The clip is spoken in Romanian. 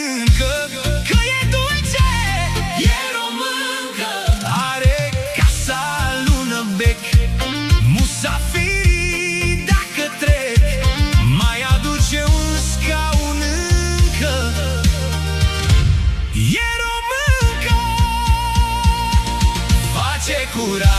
mănâncă, că e dulce. E româncă, are casa lună bec. Musafirii dacă trec, mai aduce un scaun încă. E româncă, face curat.